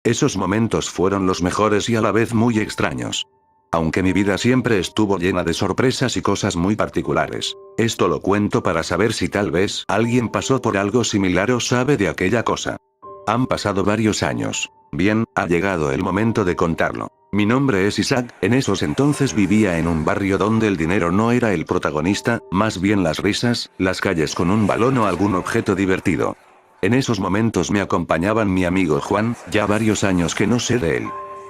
Esos momentos fueron los mejores y a la vez muy extraños. Aunque mi vida siempre estuvo llena de sorpresas y cosas muy particulares. Esto lo cuento para saber si tal vez alguien pasó por algo similar o sabe de aquella cosa. Han pasado varios años. Bien, ha llegado el momento de contarlo. Mi nombre es Isaac, en esos entonces vivía en un barrio donde el dinero no era el protagonista, más bien las risas, las calles con un balón o algún objeto divertido. En esos momentos me acompañaban mi amigo Juan, ya varios años que no sé de él.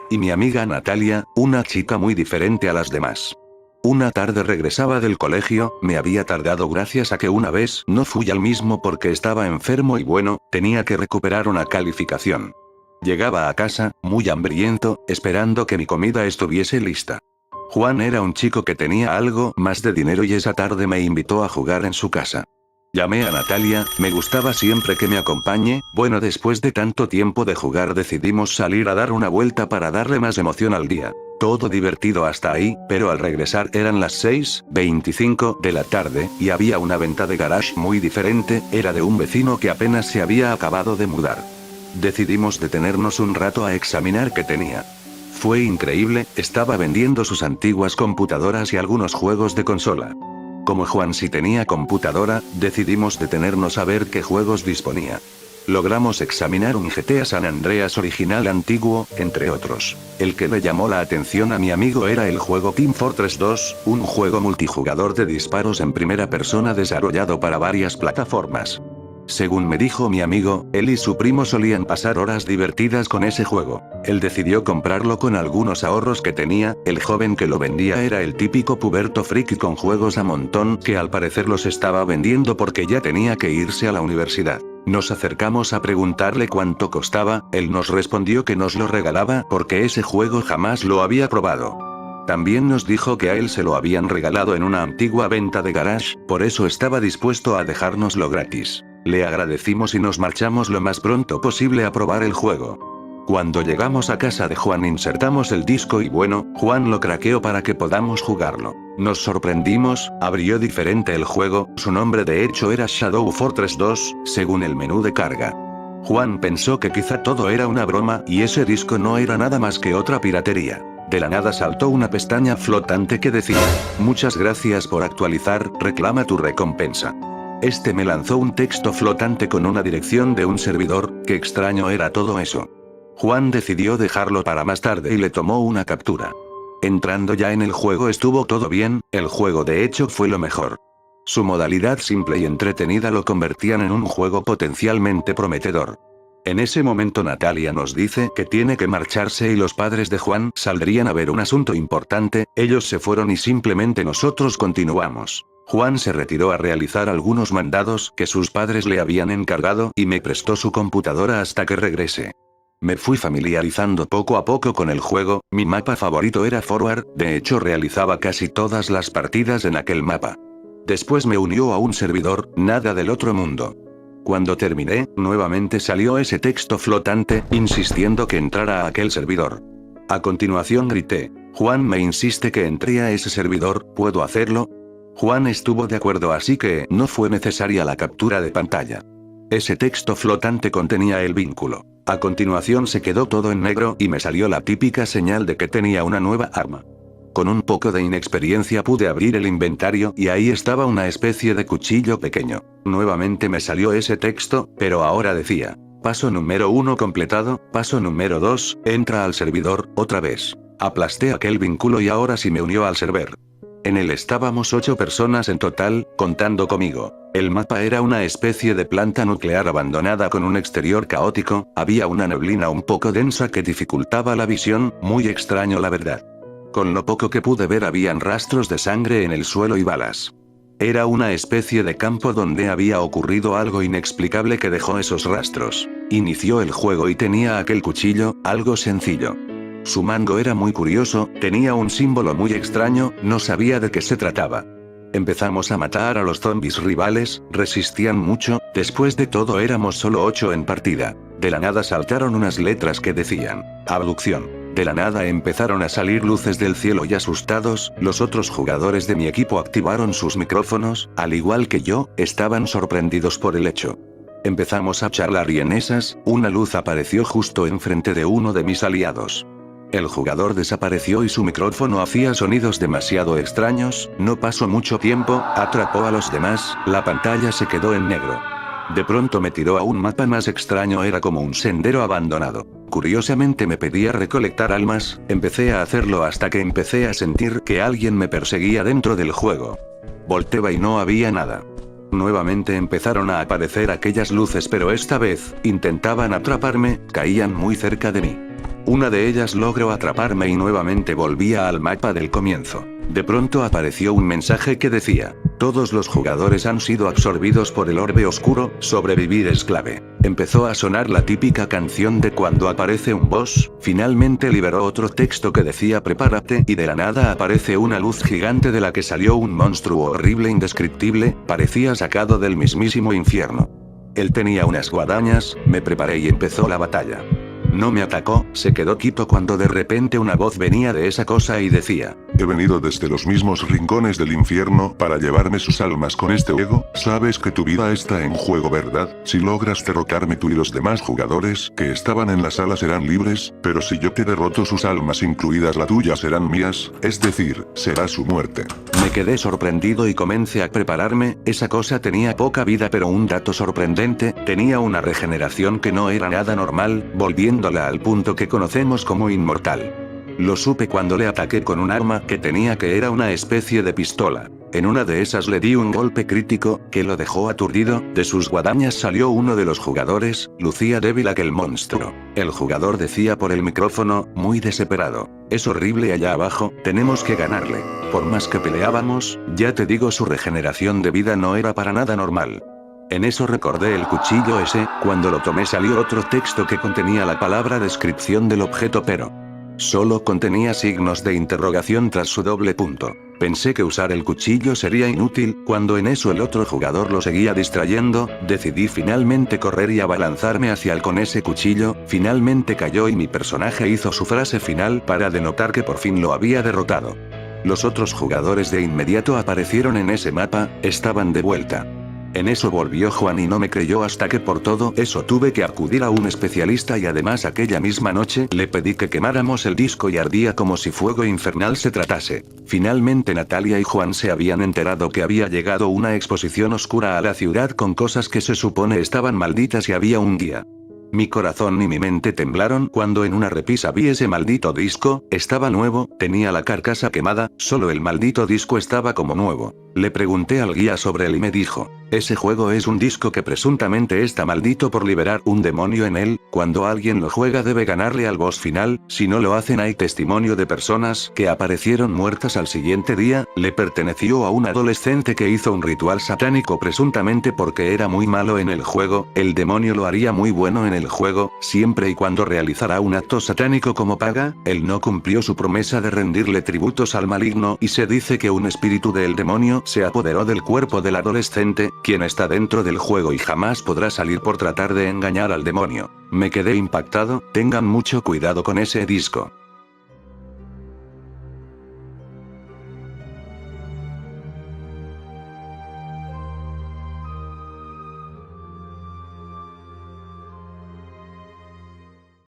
Y mi amiga Natalia, una chica muy diferente a las demás. Una tarde regresaba del colegio, me había tardado gracias a que una vez no fui al mismo porque estaba enfermo y bueno, tenía que recuperar una calificación. Llegaba a casa, muy hambriento, esperando que mi comida estuviese lista. Juan era un chico que tenía algo más de dinero y esa tarde me invitó a jugar en su casa. Llamé a Natalia, me gustaba siempre que me acompañe, bueno después de tanto tiempo de jugar decidimos salir a dar una vuelta para darle más emoción al día. Todo divertido hasta ahí, pero al regresar eran las 6:25 de la tarde, y había una venta de garage muy diferente, era de un vecino que apenas se había acabado de mudar. Decidimos detenernos un rato a examinar qué tenía. Fue increíble, estaba vendiendo sus antiguas computadoras y algunos juegos de consola. Como Juan sí tenía computadora, decidimos detenernos a ver qué juegos disponía. Logramos examinar un GTA San Andreas original antiguo, entre otros. El que le llamó la atención a mi amigo era el juego Team Fortress 2, un juego multijugador de disparos en primera persona desarrollado para varias plataformas. Según me dijo mi amigo, él y su primo solían pasar horas divertidas con ese juego. Él decidió comprarlo con algunos ahorros que tenía, el joven que lo vendía era el típico puberto friki con juegos a montón que al parecer los estaba vendiendo porque ya tenía que irse a la universidad. Nos acercamos a preguntarle cuánto costaba, él nos respondió que nos lo regalaba porque ese juego jamás lo había probado. También nos dijo que a él se lo habían regalado en una antigua venta de garage, por eso estaba dispuesto a dejárnoslo gratis. Le agradecimos y nos marchamos lo más pronto posible a probar el juego. Cuando llegamos a casa de Juan insertamos el disco y bueno, Juan lo craqueó para que podamos jugarlo. Nos sorprendimos, abrió diferente el juego, su nombre de hecho era Shadow Fortress 2, según el menú de carga. Juan pensó que quizá todo era una broma y ese disco no era nada más que otra piratería. De la nada saltó una pestaña flotante que decía: muchas gracias por actualizar, reclama tu recompensa. Este me lanzó un texto flotante con una dirección de un servidor, qué extraño era todo eso. Juan decidió dejarlo para más tarde y le tomó una captura. Entrando ya en el juego estuvo todo bien, el juego de hecho fue lo mejor. Su modalidad simple y entretenida lo convertían en un juego potencialmente prometedor. En ese momento Natalia nos dice que tiene que marcharse y los padres de Juan saldrían a ver un asunto importante, ellos se fueron y simplemente nosotros continuamos. Juan se retiró a realizar algunos mandados que sus padres le habían encargado y me prestó su computadora hasta que regrese. Me fui familiarizando poco a poco con el juego, mi mapa favorito era Forward, de hecho realizaba casi todas las partidas en aquel mapa. Después me unió a un servidor, nada del otro mundo. Cuando terminé, nuevamente salió ese texto flotante, insistiendo que entrara a aquel servidor. A continuación grité: Juan me insiste que entre a ese servidor, ¿puedo hacerlo? Juan estuvo de acuerdo así que no fue necesaria la captura de pantalla. Ese texto flotante contenía el vínculo. A continuación se quedó todo en negro y me salió la típica señal de que tenía una nueva arma. Con un poco de inexperiencia pude abrir el inventario y ahí estaba una especie de cuchillo pequeño. Nuevamente me salió ese texto, pero ahora decía: paso número 1 completado, paso número 2, entra al servidor, otra vez. Aplasté aquel vínculo y ahora sí me unió al server. En él estábamos 8 personas en total, contando conmigo. El mapa era una especie de planta nuclear abandonada con un exterior caótico, había una neblina un poco densa que dificultaba la visión, muy extraño la verdad. Con lo poco que pude ver habían rastros de sangre en el suelo y balas. Era una especie de campo donde había ocurrido algo inexplicable que dejó esos rastros. Inició el juego y tenía aquel cuchillo, algo sencillo. Su mango era muy curioso, tenía un símbolo muy extraño, no sabía de qué se trataba. Empezamos a matar a los zombies rivales, resistían mucho, después de todo éramos solo 8 en partida. De la nada saltaron unas letras que decían: abducción. De la nada empezaron a salir luces del cielo y asustados, los otros jugadores de mi equipo activaron sus micrófonos, al igual que yo, estaban sorprendidos por el hecho. Empezamos a charlar y en esas, una luz apareció justo enfrente de uno de mis aliados. El jugador desapareció y su micrófono hacía sonidos demasiado extraños, no pasó mucho tiempo, atrapó a los demás, la pantalla se quedó en negro. De pronto me tiró a un mapa más extraño, era como un sendero abandonado. Curiosamente me pedía recolectar almas, empecé a hacerlo hasta que empecé a sentir que alguien me perseguía dentro del juego. Volteaba y no había nada. Nuevamente empezaron a aparecer aquellas luces, pero esta vez, intentaban atraparme, caían muy cerca de mí. Una de ellas logró atraparme y nuevamente volvía al mapa del comienzo. De pronto apareció un mensaje que decía: todos los jugadores han sido absorbidos por el orbe oscuro, sobrevivir es clave. Empezó a sonar la típica canción de cuando aparece un boss, finalmente liberó otro texto que decía prepárate y de la nada aparece una luz gigante de la que salió un monstruo horrible indescriptible, parecía sacado del mismísimo infierno. Él tenía unas guadañas, me preparé y empezó la batalla. No me atacó, se quedó quieto cuando de repente una voz venía de esa cosa y decía: he venido desde los mismos rincones del infierno para llevarme sus almas con este juego, sabes que tu vida está en juego, ¿verdad? Si logras derrotarme tú y los demás jugadores que estaban en la sala serán libres, pero si yo te derroto sus almas incluidas la tuya serán mías, es decir, será su muerte. Me quedé sorprendido y comencé a prepararme, esa cosa tenía poca vida pero un dato sorprendente, tenía una regeneración que no era nada normal, volviéndola al punto que conocemos como inmortal. Lo supe cuando le ataqué con un arma que tenía que era una especie de pistola. En una de esas le di un golpe crítico, que lo dejó aturdido, de sus guadañas salió uno de los jugadores, lucía débil aquel monstruo. El jugador decía por el micrófono, muy desesperado: es horrible allá abajo, tenemos que ganarle. Por más que peleábamos, ya te digo su regeneración de vida no era para nada normal. En eso recordé el cuchillo ese, cuando lo tomé salió otro texto que contenía la palabra descripción del objeto pero solo contenía signos de interrogación tras su doble punto. Pensé que usar el cuchillo sería inútil, cuando en eso el otro jugador lo seguía distrayendo, decidí finalmente correr y abalanzarme hacia él con ese cuchillo, finalmente cayó y mi personaje hizo su frase final para denotar que por fin lo había derrotado. Los otros jugadores de inmediato aparecieron en ese mapa, estaban de vuelta. En eso volvió Juan y no me creyó hasta que por todo eso tuve que acudir a un especialista y además aquella misma noche le pedí que quemáramos el disco y ardía como si fuego infernal se tratase. Finalmente Natalia y Juan se habían enterado que había llegado una exposición oscura a la ciudad con cosas que se supone estaban malditas y había un guía. Mi corazón y mi mente temblaron cuando en una repisa vi ese maldito disco, estaba nuevo, tenía la carcasa quemada, solo el maldito disco estaba como nuevo. Le pregunté al guía sobre él y me dijo: ese juego es un disco que presuntamente está maldito por liberar un demonio en él, cuando alguien lo juega debe ganarle al boss final, si no lo hacen hay testimonio de personas que aparecieron muertas al siguiente día, le perteneció a un adolescente que hizo un ritual satánico presuntamente porque era muy malo en el juego, el demonio lo haría muy bueno en el juego, siempre y cuando realizara un acto satánico como paga, él no cumplió su promesa de rendirle tributos al maligno y se dice que un espíritu del demonio se apoderó del cuerpo del adolescente, quien está dentro del juego y jamás podrá salir por tratar de engañar al demonio. Me quedé impactado, tengan mucho cuidado con ese disco.